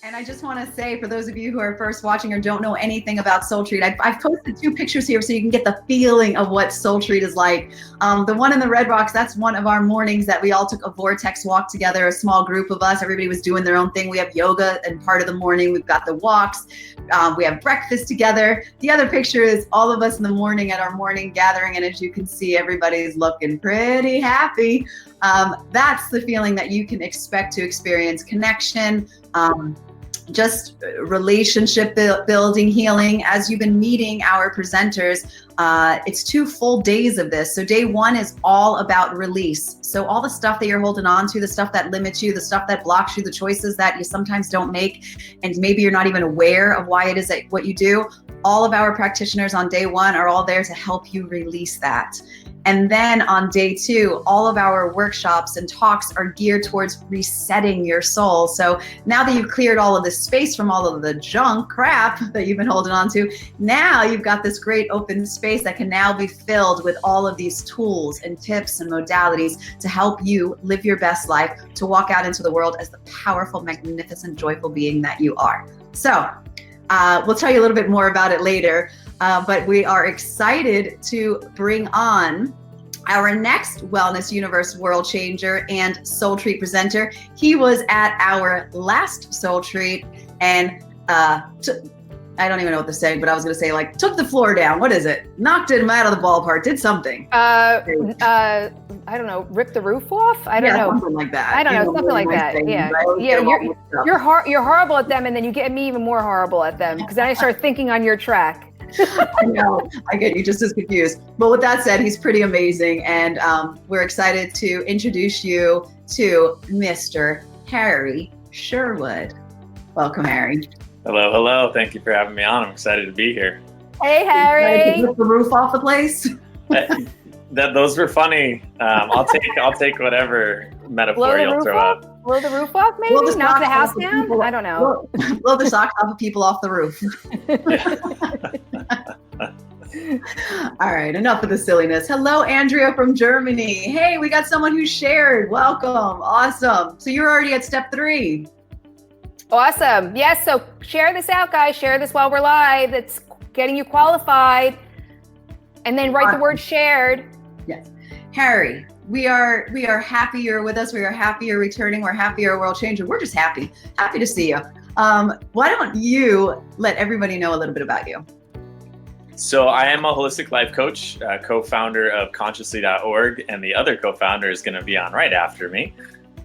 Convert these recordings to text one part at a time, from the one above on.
And I just want to say, for those of you who are first watching or don't know anything about SoulTreat, I've posted 2 pictures here so you can get the feeling of what SoulTreat is like. The one in the red box, that's one of our mornings that we all took a vortex walk together, a small group of us. Everybody was doing their own thing. We have yoga and part of the morning. We've got the walks. We have breakfast together. The other picture is all of us in the morning at our morning gathering. And as you can see, everybody's looking pretty happy. That's the feeling that you can expect to experience: connection, just relationship building, healing. As you've been meeting our presenters, it's 2 full days of this. So day 1 is all about release. So all the stuff that you're holding on to, the stuff that limits you, the stuff that blocks you, the choices that you sometimes don't make, and maybe you're not even aware of why it is that what you do, all of our practitioners on day 1 are all there to help you release that. And then on day 2, all of our workshops and talks are geared towards resetting your soul. So now that you've cleared all of this space from all of the junk crap that you've been holding on to, now you've got this great open space that can now be filled with all of these tools and tips and modalities to help you live your best life, to walk out into the world as the powerful, magnificent, joyful being that you are. So we'll tell you a little bit more about it later. But we are excited to bring on our next Wellness Universe World Changer and SoulTreat presenter. He was at our last SoulTreat and I don't even know what to say, but I was going to say, like, took the floor down. What is it? Knocked him out of the ballpark, did something. I don't know, rip the roof off? I don't know. Something like that. I don't know, something like that. You're horrible at them, and then you get me even more horrible at them, because then I start thinking on your track. I know, I get you just as confused. But with that said, he's pretty amazing, and we're excited to introduce you to Mr. Harry Sherwood. Welcome, Harry. Hello. Thank you for having me on. I'm excited to be here. Hey, Harry. Rip the roof off the place. Those were funny. I'll take whatever metaphor you'll throw up. Blow the roof off, maybe? Knock the house down? I don't know. Blow the socks off of people off the roof. All right, enough of the silliness. Hello, Andrea from Germany. Hey, we got someone who shared. Welcome. Awesome. So you're already at step 3. Awesome. Yes, so share this out, guys. Share this while we're live. It's getting you qualified. And then write the word shared. Yes. Harry, we are happy you're with us. We are happy you're returning. We're happy you're a world changer. We're just happy to see you. Why don't you let everybody know a little bit about you? So I am a holistic life coach, co-founder of consciously.org, and the other co-founder is going to be on right after me.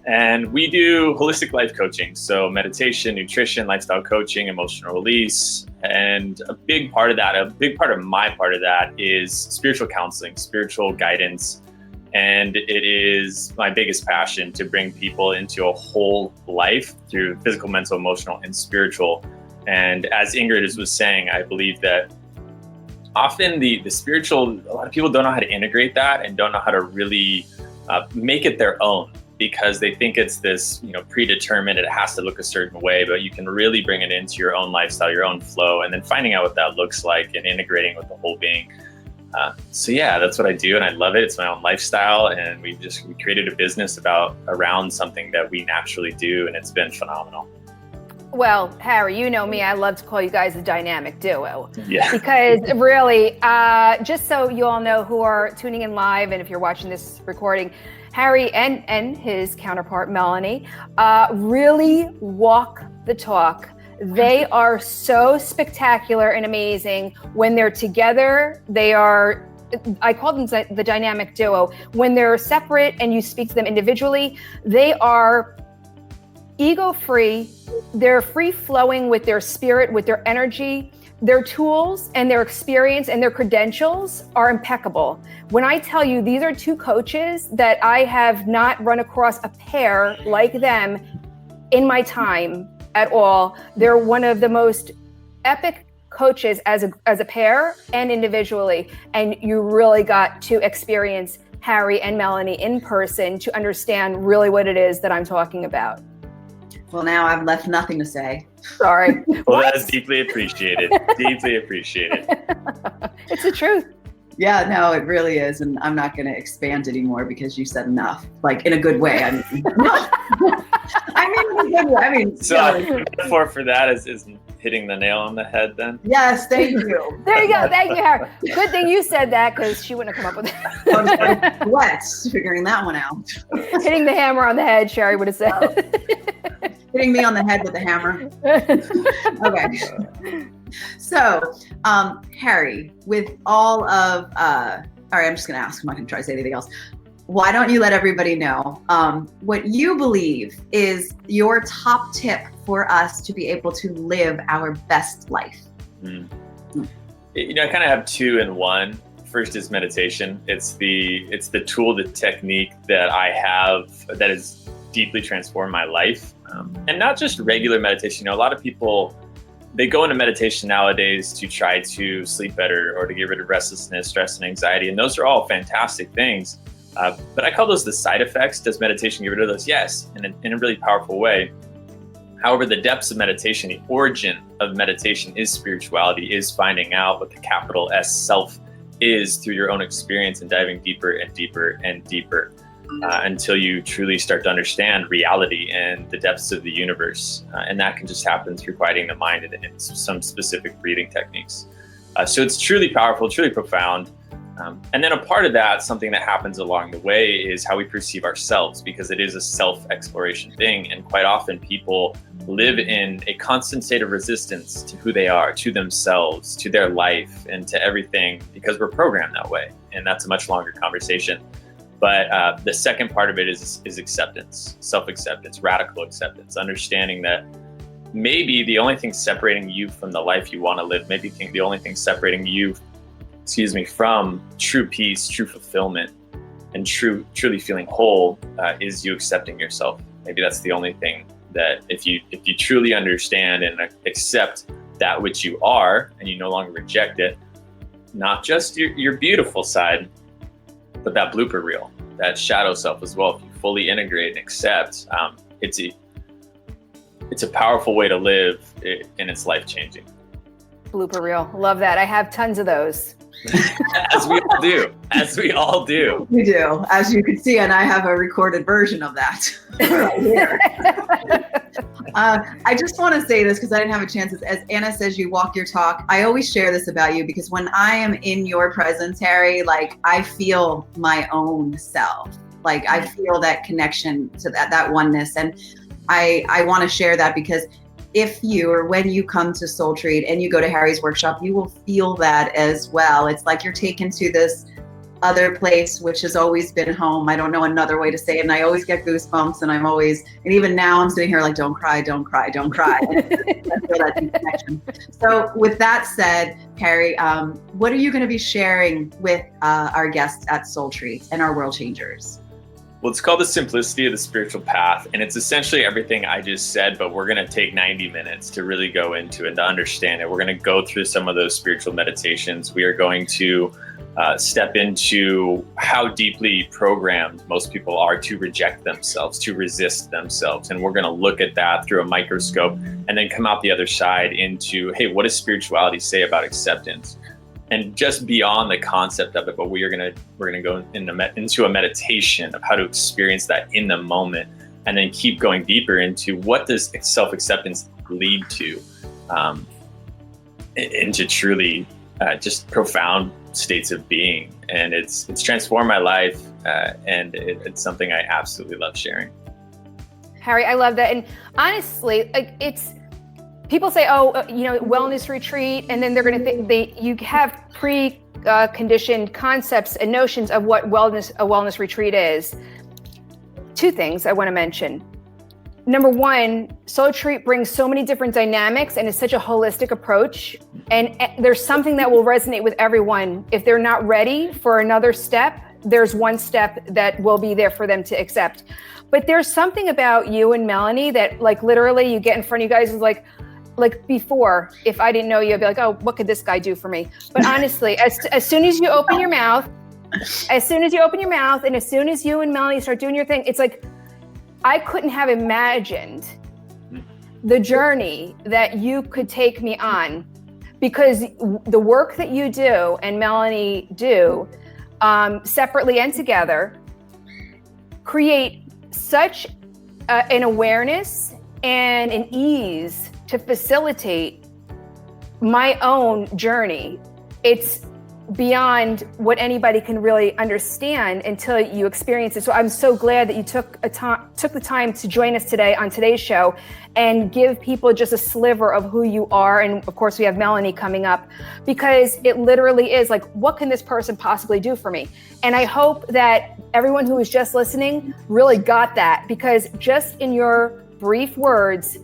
And we do holistic life coaching, so meditation, nutrition, lifestyle coaching, emotional release. And a big part of my part of that is spiritual counseling, spiritual guidance. And it is my biggest passion to bring people into a whole life through physical, mental, emotional, and spiritual. And as Ingrid was saying, I believe that often the spiritual, a lot of people don't know how to integrate that and don't know how to really make it their own, because they think it's this, predetermined, it has to look a certain way, but you can really bring it into your own lifestyle, your own flow, and then finding out what that looks like and integrating with the whole being. So yeah, that's what I do, and I love it. It's my own lifestyle, and we created a business around something that we naturally do, and it's been phenomenal. Well, Harry, you know me, I love to call you guys a dynamic duo. Yeah. Because really, just so you all know who are tuning in live, and if you're watching this recording, Harry and his counterpart, Melanie, really walk the talk. They are so spectacular and amazing. When they're together, I call them the dynamic duo. When they're separate and you speak to them individually, they are ego-free. They're free-flowing with their spirit, with their energy. Their tools and their experience and their credentials are impeccable. When I tell you, these are 2 coaches that I have not run across a pair like them in my time at all. They're one of the most epic coaches as a pair and individually. And you really got to experience Harry and Melanie in person to understand really what it is that I'm talking about. Well, now I've left nothing to say. Sorry. Well, that is deeply appreciated. Deeply appreciated. It's the truth. Yeah, no, it really is. And I'm not going to expand anymore because you said enough, like in a good way. I mean, no. I I mean, So the metaphor for that is hitting the nail on the head then? yes, thank you. There you go. Thank you, Harry. Good thing you said that because she wouldn't have come up with it. What? Figuring that one out. Hitting the hammer on the head, Sherry would have said. Hitting me on the head with a hammer. Okay. So, Harry, with all of, all right, I'm just going to ask. I'm not going to try to say anything else. Why don't you let everybody know what you believe is your top tip for us to be able to live our best life? You know, I kind of have two in one. First is meditation. It's the tool, the technique that I have that has deeply transformed my life. And not just regular meditation. You know, a lot of people, they go into meditation nowadays to try to sleep better or to get rid of restlessness, stress, and anxiety. And those are all fantastic things. But I call those the side effects. Does meditation get rid of those? Yes, in a really powerful way. However, the depths of meditation, the origin of meditation is spirituality, is finding out what the capital S self is through your own experience and diving deeper and deeper and deeper until you truly start to understand reality and the depths of the universe. And that can just happen through quieting the mind and some specific breathing techniques. So it's truly powerful, truly profound. And then a part of that, something that happens along the way, is how we perceive ourselves, because it is a self-exploration thing. And quite often people live in a constant state of resistance to who they are, to themselves, to their life, and to everything, because we're programmed that way. And that's a much longer conversation. But the second part of it is acceptance, self-acceptance, radical acceptance, understanding that maybe the only thing separating you from the life you want to live, maybe the only thing separating you from true peace, true fulfillment, and truly feeling whole is you accepting yourself. Maybe that's the only thing that if you truly understand and accept that which you are, and you no longer reject it, not just your beautiful side, but that blooper reel, that shadow self as well. If you fully integrate and accept, it's a powerful way to live, and it's life-changing. Blooper reel, love that. I have tons of those. As we all do. We do, as you can see, and I have a recorded version of that right here. I just want to say this because I didn't have a chance. As Anna says, you walk your talk. I always share this about you because when I am in your presence, Harry, like I feel my own self. Like I feel that connection to that oneness, and I want to share that because if you or when you come to SoulTreat and you go to Harry's workshop, you will feel that as well. It's like you're taken to this other place, which has always been home. I don't know another way to say it. And I always get goosebumps, and even now I'm sitting here like, don't cry, don't cry, don't cry. I feel that deep connection. So with that said, Harry, what are you going to be sharing with our guests at SoulTreat and our world changers? Well, it's called The Simplicity of the Spiritual Path, and it's essentially everything I just said, but we're going to take 90 minutes to really go into it and to understand it. We're going to go through some of those spiritual meditations. We are going to step into how deeply programmed most people are to reject themselves, to resist themselves. And we're going to look at that through a microscope and then come out the other side into, hey, what does spirituality say about acceptance? And just beyond the concept of it, but we're gonna go into a meditation of how to experience that in the moment, and then keep going deeper into what does self-acceptance lead to, into truly just profound states of being. And it's transformed my life, and it's something I absolutely love sharing. Harry, I love that, and honestly, like it's. People say, wellness retreat, and then they're going to think you have pre-conditioned concepts and notions of what a wellness retreat is. Two things I want to mention. Number one, SoulTreat brings so many different dynamics, and it's such a holistic approach. And there's something that will resonate with everyone. If they're not ready for another step, there's one step that will be there for them to accept. But there's something about you and Melanie that, like, literally, you get in front of you guys is like before, if I didn't know you, I'd be like, oh, what could this guy do for me? But honestly, as soon as you open your mouth, and as soon as you and Melanie start doing your thing, it's like, I couldn't have imagined the journey that you could take me on, because the work that you do and Melanie do, separately and together, create such an awareness and an ease to facilitate my own journey. It's beyond what anybody can really understand until you experience it. So I'm so glad that you took the time to join us today on today's show and give people just a sliver of who you are. And of course we have Melanie coming up, because it literally is like, what can this person possibly do for me? And I hope that everyone who is just listening really got that, because just in your brief words,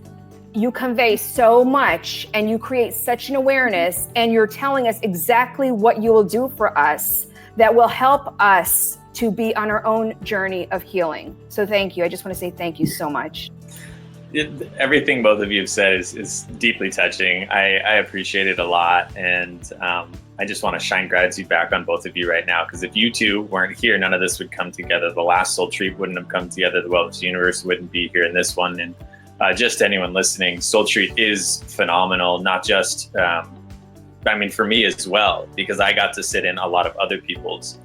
you convey so much and you create such an awareness, and you're telling us exactly what you will do for us that will help us to be on our own journey of healing. So thank you. I just want to say thank you so much. Everything both of you have said is deeply touching. I appreciate it a lot. And I just want to shine gratitude back on both of you right now, because if you two weren't here, none of this would come together. The last SoulTreat wouldn't have come together. The Wellness Universe wouldn't be here in this one. And just anyone listening, SoulTreat is phenomenal. Not just, for me as well, because I got to sit in a lot of other people's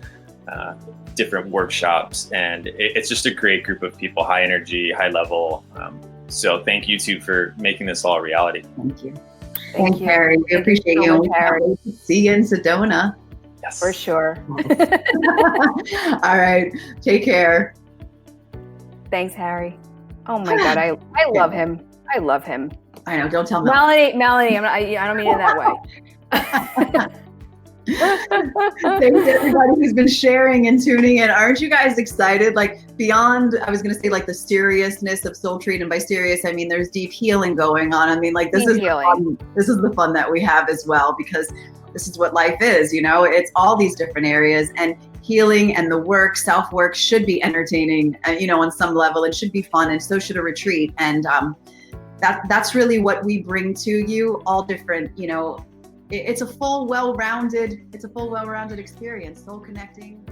different workshops, and it's just a great group of people, high energy, high level. So thank you two for making this all a reality. Thank you. Thank you, Harry. We appreciate you. Much, Harry. See you in Sedona. Yes. For sure. All right. Take care. Thanks, Harry. Oh my God, I love him. I love him. I know. Don't tell me. Melanie. I don't mean it that way. Thanks to everybody who's been sharing and tuning in. Aren't you guys excited? Like beyond, I was going to say like the seriousness of SoulTreat, and by serious, I mean there's deep healing going on. I mean, like this is the fun that we have as well, because this is what life is, it's all these different areas, and healing and the work, self-work should be entertaining, on some level. It should be fun, and so should a retreat. And that's really what we bring to you, all different, it's a full, well-rounded experience, soul connecting.